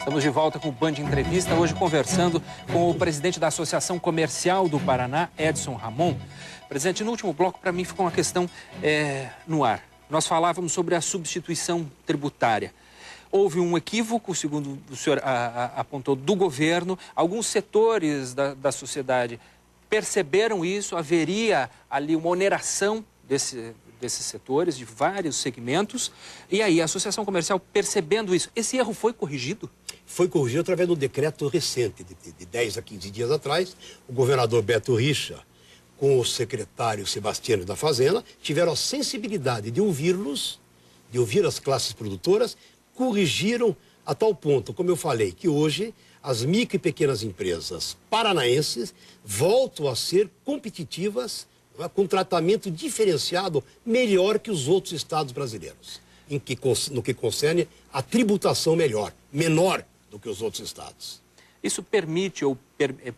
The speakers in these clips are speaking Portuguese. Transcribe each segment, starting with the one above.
Estamos de volta com o Band Entrevista, hoje conversando com o presidente da Associação Comercial do Paraná, Edson Ramon. Presidente, no último bloco, para mim, ficou uma questão no ar. Nós falávamos sobre a substituição tributária. Houve um equívoco, segundo o senhor apontou, do governo. Alguns setores da sociedade perceberam isso, haveria ali uma oneração desses setores, de vários segmentos. E aí, a Associação Comercial, percebendo isso, esse erro foi corrigido? Foi corrigido através de um decreto recente, de 10 a 15 dias atrás. O governador Beto Richa, com o secretário Sebastiano da Fazenda, tiveram a sensibilidade de ouvi-los, de ouvir as classes produtoras, corrigiram a tal ponto, como eu falei, que hoje as micro e pequenas empresas paranaenses voltam a ser competitivas, com tratamento diferenciado melhor que os outros estados brasileiros, no que concerne a tributação menor do que os outros estados. Isso permite ou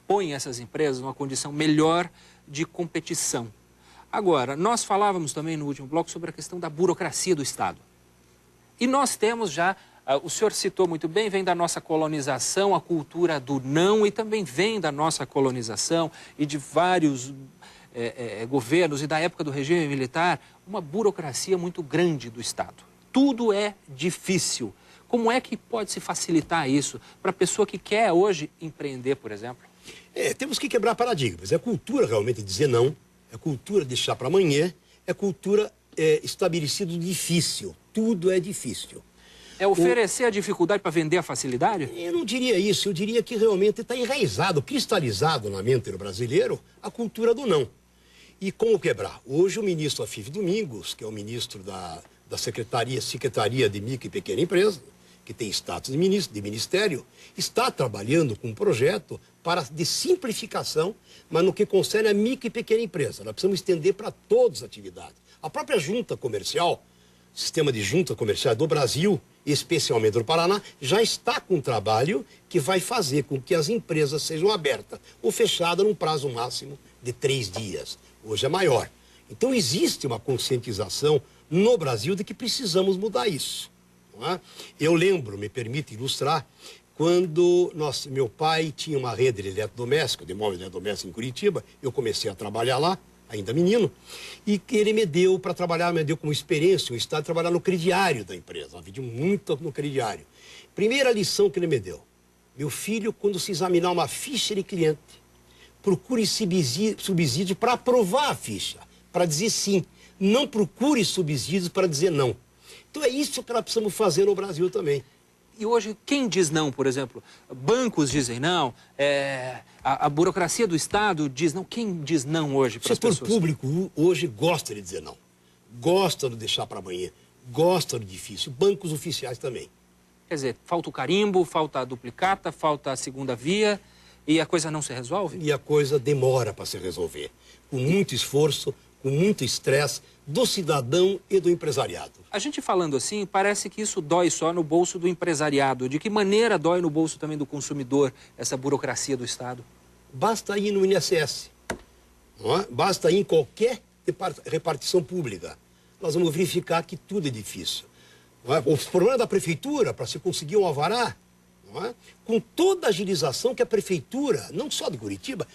põe essas empresas numa condição melhor de competição. Agora, nós falávamos também no último bloco sobre a questão da burocracia do Estado. E nós temos já, o senhor citou muito bem, vem da nossa colonização, a cultura do não, e também vem da nossa colonização e de vários governos e da época do regime militar, uma burocracia muito grande do Estado. Tudo é difícil. Como é que pode se facilitar isso para a pessoa que quer hoje empreender, por exemplo? Temos que quebrar paradigmas. É cultura realmente dizer não, é cultura deixar para amanhã, é cultura estabelecido difícil. Tudo é difícil. É oferecer a dificuldade para vender a facilidade? Eu não diria isso, eu diria que realmente está enraizado, cristalizado na mente do brasileiro a cultura do não. E como quebrar? Hoje o ministro Afif Domingos, que é o ministro da Secretaria de Micro e Pequena Empresa, que tem status de ministério, está trabalhando com um projeto de simplificação, mas no que concerne a micro e pequena empresa. Nós precisamos estender para todas as atividades. A própria junta comercial, sistema de junta comercial do Brasil, especialmente do Paraná, já está com um trabalho que vai fazer com que as empresas sejam abertas ou fechadas num prazo máximo de 3 dias. Hoje é maior. Então existe uma conscientização no Brasil de que precisamos mudar isso. Não é? Eu lembro, me permite ilustrar, quando meu pai tinha uma rede de eletrodoméstico, de móveis eletrodomésticos em Curitiba, eu comecei a trabalhar lá, ainda menino, e que ele me deu para trabalhar, me deu como experiência, o estado de trabalhar no crediário da empresa. Eu vendi muito no crediário. Primeira lição que ele me deu: meu filho, quando se examinar uma ficha de cliente, procure subsídio para aprovar a ficha, para dizer sim. Não procure subsídios para dizer não. Então é isso que nós precisamos fazer no Brasil também. E hoje, quem diz não, por exemplo? Bancos dizem não, a burocracia do Estado diz não. Quem diz não hoje para as pessoas? O setor público hoje gosta de dizer não. Gosta de deixar para amanhã. Gosta do difícil. Bancos oficiais também. Quer dizer, falta o carimbo, falta a duplicata, falta a segunda via e a coisa não se resolve? E a coisa demora para se resolver. Com muito esforço, com muito estresse do cidadão e do empresariado. A gente falando assim, parece que isso dói só no bolso do empresariado. De que maneira dói no bolso também do consumidor, essa burocracia do Estado? Basta ir no INSS, não é? Basta ir em qualquer repartição pública. Nós vamos verificar que tudo é difícil. Não é? O problema da prefeitura, para se conseguir um alvará, não é? Com toda a agilização que a prefeitura, não só de Curitiba,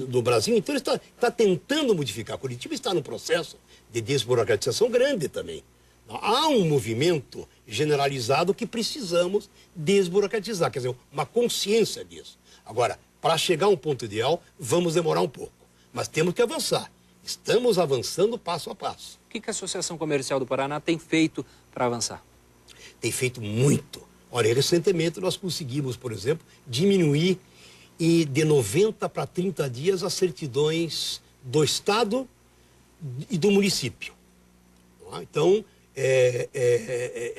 do Brasil inteiro, está tentando modificar. Curitiba está num processo de desburocratização grande também. Há um movimento generalizado que precisamos desburocratizar, quer dizer, uma consciência disso. Agora, para chegar a um ponto ideal, vamos demorar um pouco, mas temos que avançar. Estamos avançando passo a passo. O que a Associação Comercial do Paraná tem feito para avançar? Tem feito muito. Olha, recentemente nós conseguimos, por exemplo, diminuir de 90 para 30 dias as certidões do Estado e do município. Então,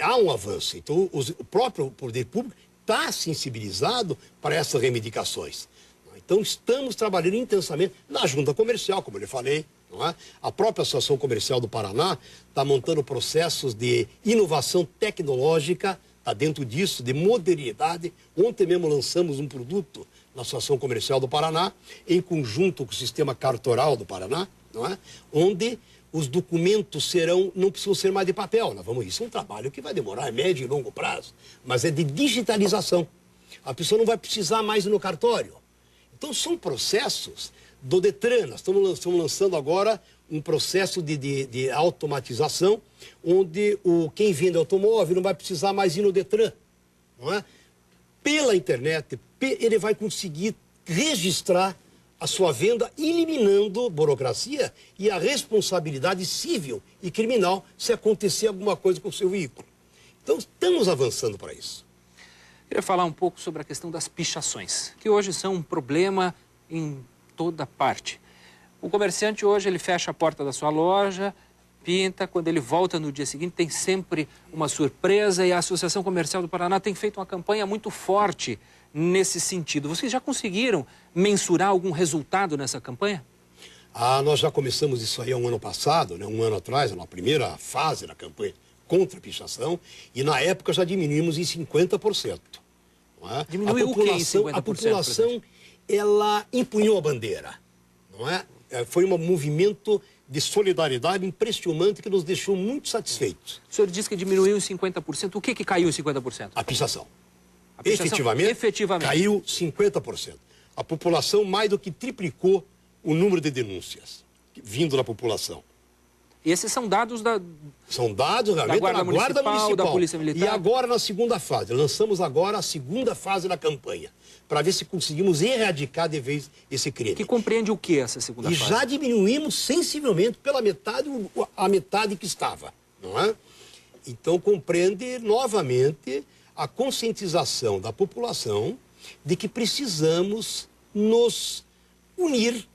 há um avanço. Então, o próprio poder público está sensibilizado para essas reivindicações. Então, estamos trabalhando intensamente na junta comercial, como eu lhe falei. Não é? A própria Associação Comercial do Paraná está montando processos de inovação tecnológica, está dentro disso, de modernidade. Ontem mesmo lançamos um produto na Associação Comercial do Paraná, em conjunto com o Sistema Cartoral do Paraná, não é? Onde os documentos não precisam ser mais de papel. Isso é um trabalho que vai demorar, é médio e longo prazo, mas é de digitalização. A pessoa não vai precisar mais ir no cartório. Então, são processos do Detran. Nós estamos lançando agora um processo de automatização, onde quem vende automóvel não vai precisar mais ir no Detran. Não é? Pela internet, ele vai conseguir registrar a sua venda, eliminando burocracia e a responsabilidade civil e criminal se acontecer alguma coisa com o seu veículo. Então, estamos avançando para isso. Queria falar um pouco sobre a questão das pichações, que hoje são um problema em toda parte. O comerciante hoje, ele fecha a porta da sua loja, pinta, quando ele volta no dia seguinte tem sempre uma surpresa, e a Associação Comercial do Paraná tem feito uma campanha muito forte nesse sentido. Vocês já conseguiram mensurar algum resultado nessa campanha? Nós já começamos isso aí há um ano passado, né? Um ano atrás, na primeira fase da campanha contra a pichação, e na época já diminuímos em 50%. Não é? Diminuiu o que em 50%? A população, ela empunhou a bandeira, não é? Foi um movimento de solidariedade impressionante que nos deixou muito satisfeitos. O senhor disse que diminuiu em 50%. O que caiu em 50%? A pichação. A pichação efetivamente caiu 50%. A população mais do que triplicou o número de denúncias vindo da população. E esses são dados da... São dados realmente da Guarda Municipal, da Polícia Militar. E agora na segunda fase, lançamos agora a segunda fase da campanha, para ver se conseguimos erradicar de vez esse crime. Que compreende o que essa segunda fase? E já diminuímos sensivelmente pela metade, a metade que estava, não é? Então compreende novamente a conscientização da população de que precisamos nos unir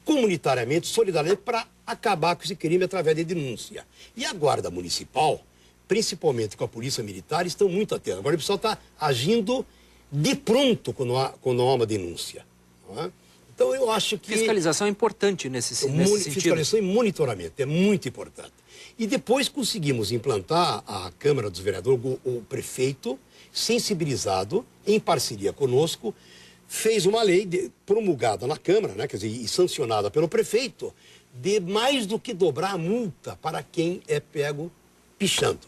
comunitariamente, solidariamente, para acabar com esse crime através de denúncia. E a Guarda Municipal, principalmente com a Polícia Militar, estão muito atentos. Agora o pessoal está agindo de pronto quando há uma denúncia. Não é? Então eu acho que... Fiscalização é importante nesse sentido. Fiscalização e monitoramento é muito importante. E depois conseguimos implantar a Câmara dos Vereadores, o prefeito, sensibilizado, em parceria conosco, fez uma lei promulgada na Câmara, né, quer dizer, e sancionada pelo prefeito, de mais do que dobrar a multa para quem é pego pichando.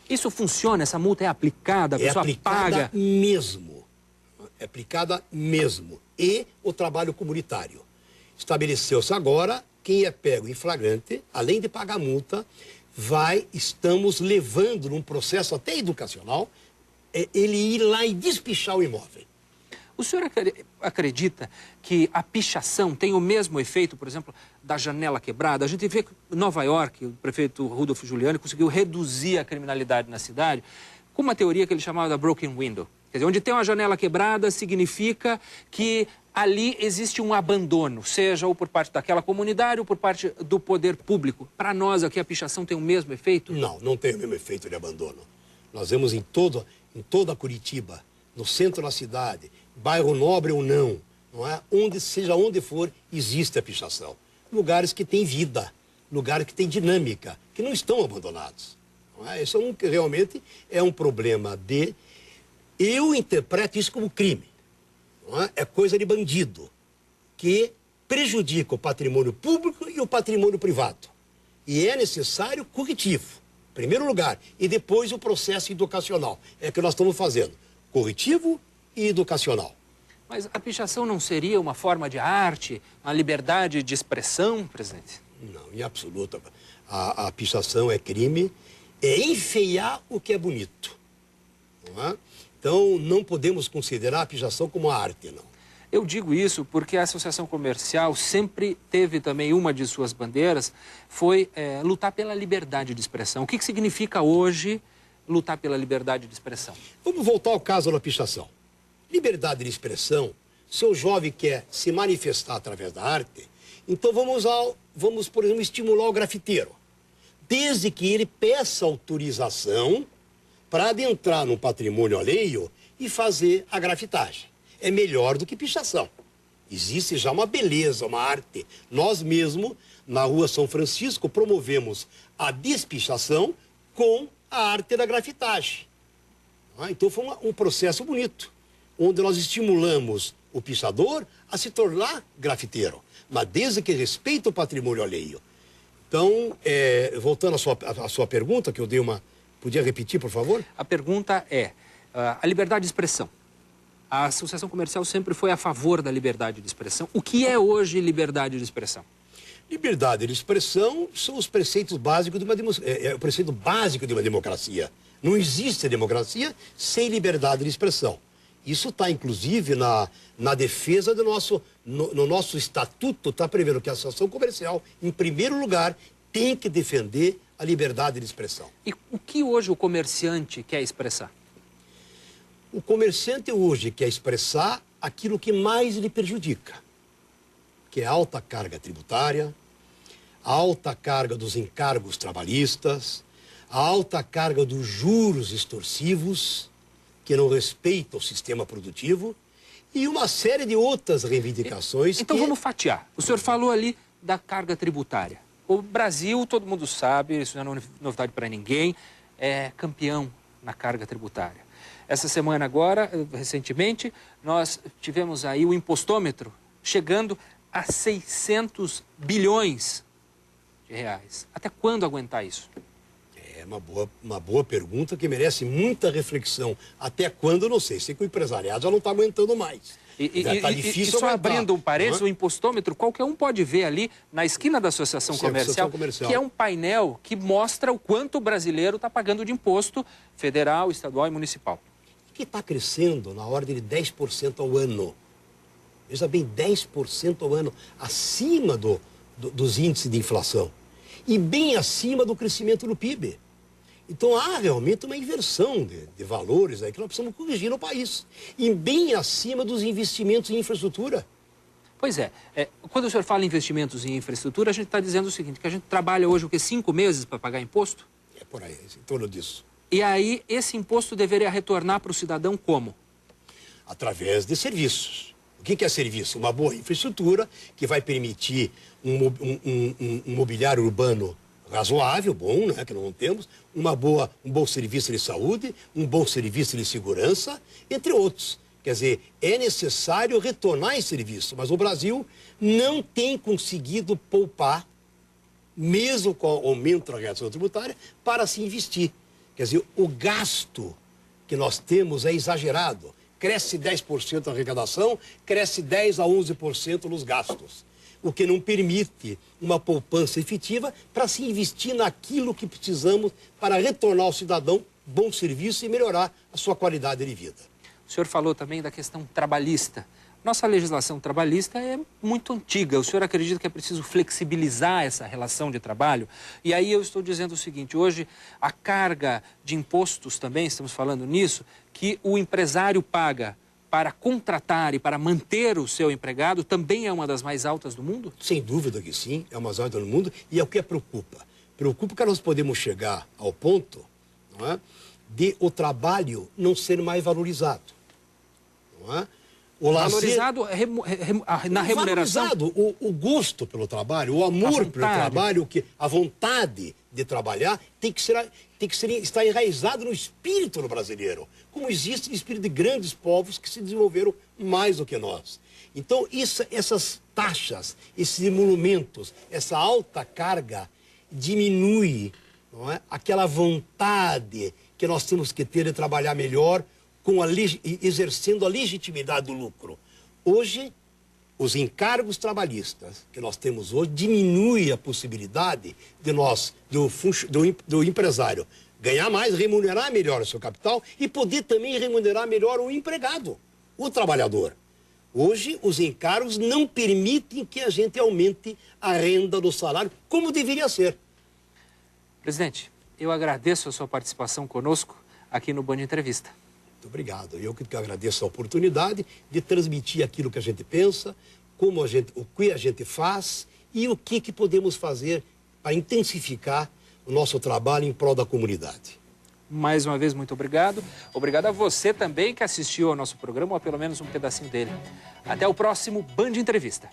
Isso funciona? Essa multa é aplicada? A pessoa paga? É aplicada mesmo. E o trabalho comunitário. Estabeleceu-se agora, quem é pego em flagrante, além de pagar multa, estamos levando num processo até educacional, ele ir lá e despichar o imóvel. O senhor acredita que a pichação tem o mesmo efeito, por exemplo, da janela quebrada? A gente vê que em Nova York, o prefeito Rudolph Giuliani conseguiu reduzir a criminalidade na cidade com uma teoria que ele chamava da broken window. Quer dizer, onde tem uma janela quebrada, significa que ali existe um abandono, seja ou por parte daquela comunidade ou por parte do poder público. Para nós aqui, a pichação tem o mesmo efeito? Não, não tem o mesmo efeito de abandono. Nós vemos em toda Curitiba, no centro da cidade, bairro nobre ou não é? Seja onde for, existe a pichação. Lugares que têm vida, lugares que têm dinâmica, que não estão abandonados. Não é? Isso realmente é um problema de... Eu interpreto isso como crime. Não é? É coisa de bandido, que prejudica o patrimônio público e o patrimônio privado. E é necessário corretivo, em primeiro lugar, e depois o processo educacional. É o que nós estamos fazendo, corretivo e educacional. Mas a pichação não seria uma forma de arte, uma liberdade de expressão, presidente? Não, em absoluto. A pichação é crime, é enfeiar o que é bonito. Não é? Então, não podemos considerar a pichação como arte, não. Eu digo isso porque a Associação Comercial sempre teve também, uma de suas bandeiras, foi lutar pela liberdade de expressão. O que significa hoje lutar pela liberdade de expressão? Vamos voltar ao caso da pichação. Liberdade de expressão, se o jovem quer se manifestar através da arte, então vamos, por exemplo, estimular o grafiteiro. Desde que ele peça autorização para adentrar no patrimônio alheio e fazer a grafitagem. É melhor do que pichação. Existe já uma beleza, uma arte. Nós mesmos, na Rua São Francisco, promovemos a despichação com a arte da grafitagem. Então foi um processo bonito, onde nós estimulamos o pichador a se tornar grafiteiro, mas desde que respeita o patrimônio alheio. Então, voltando à sua pergunta, que eu dei uma... Podia repetir, por favor? A pergunta é, a liberdade de expressão A Associação Comercial sempre foi a favor da liberdade de expressão. O que é hoje liberdade de expressão? Liberdade de expressão são os preceitos básicos de o preceito básico de uma democracia. Não existe democracia sem liberdade de expressão. Isso está, inclusive, na defesa do no nosso estatuto, está prevendo que a Associação Comercial, em primeiro lugar, tem que defender a liberdade de expressão. E o que hoje o comerciante quer expressar? O comerciante hoje quer expressar aquilo que mais lhe prejudica, que é a alta carga tributária, a alta carga dos encargos trabalhistas, a alta carga dos juros extorsivos, que não respeitam o sistema produtivo, e uma série de outras reivindicações. Então vamos fatiar. O senhor falou ali da carga tributária. O Brasil, todo mundo sabe, isso não é novidade para ninguém, é campeão na carga tributária. Essa semana agora, recentemente, nós tivemos aí o impostômetro chegando a 600 bilhões de reais. Até quando aguentar isso? É uma boa pergunta que merece muita reflexão. Até quando, eu não sei. Sei que o empresariado já não está aguentando mais. Está difícil só aguentar. Abrindo um parênteses, o impostômetro, qualquer um pode ver ali na esquina da Associação Comercial, que é um painel que mostra o quanto o brasileiro está pagando de imposto federal, estadual e municipal. Que está crescendo na ordem de 10% ao ano. Veja bem, 10% ao ano, acima dos índices de inflação. E bem acima do crescimento do PIB. Então há realmente uma inversão de valores aí que nós precisamos corrigir no país. E bem acima dos investimentos em infraestrutura. Pois é, quando o senhor fala em investimentos em infraestrutura, a gente está dizendo o seguinte, que a gente trabalha hoje o quê? 5 meses para pagar imposto? É por aí, em torno disso. E aí, esse imposto deveria retornar para o cidadão como? Através de serviços. O que é serviço? Uma boa infraestrutura que vai permitir um mobiliário urbano razoável, bom, né, que não temos, um bom serviço de saúde, um bom serviço de segurança, entre outros. Quer dizer, é necessário retornar esse serviço, mas o Brasil não tem conseguido poupar, mesmo com o aumento da arrecadação tributária, para se investir. Quer dizer, o gasto que nós temos é exagerado. Cresce 10% a arrecadação, cresce 10% a 11% nos gastos. O que não permite uma poupança efetiva para se investir naquilo que precisamos para retornar ao cidadão bom serviço e melhorar a sua qualidade de vida. O senhor falou também da questão trabalhista. Nossa legislação trabalhista é muito antiga. O senhor acredita que é preciso flexibilizar essa relação de trabalho? E aí eu estou dizendo o seguinte, hoje a carga de impostos também, estamos falando nisso, que o empresário paga para contratar e para manter o seu empregado também é uma das mais altas do mundo? Sem dúvida que sim, é uma das mais altas do mundo e é o que preocupa. Preocupa que nós podemos chegar ao ponto, não é, de o trabalho não ser mais valorizado. Não é? Valorizado na remuneração? Valorizado, o gosto pelo trabalho, o amor pelo trabalho, a vontade de trabalhar tem que estar enraizado no espírito do brasileiro, como existe no espírito de grandes povos que se desenvolveram mais do que nós. Então, essas taxas, esses emolumentos, essa alta carga diminui, não é, aquela vontade que nós temos que ter de trabalhar melhor, exercendo a legitimidade do lucro. Hoje, os encargos trabalhistas que nós temos hoje diminuem a possibilidade de do empresário ganhar mais, remunerar melhor o seu capital e poder também remunerar melhor o empregado, o trabalhador. Hoje, os encargos não permitem que a gente aumente a renda do salário como deveria ser. Presidente, eu agradeço a sua participação conosco aqui no Band Entrevista. Muito obrigado. Eu que agradeço a oportunidade de transmitir aquilo que a gente pensa, o que a gente faz e o que podemos fazer para intensificar o nosso trabalho em prol da comunidade. Mais uma vez, muito obrigado. Obrigado a você também que assistiu ao nosso programa, ou a pelo menos um pedacinho dele. Até o próximo Band Entrevista.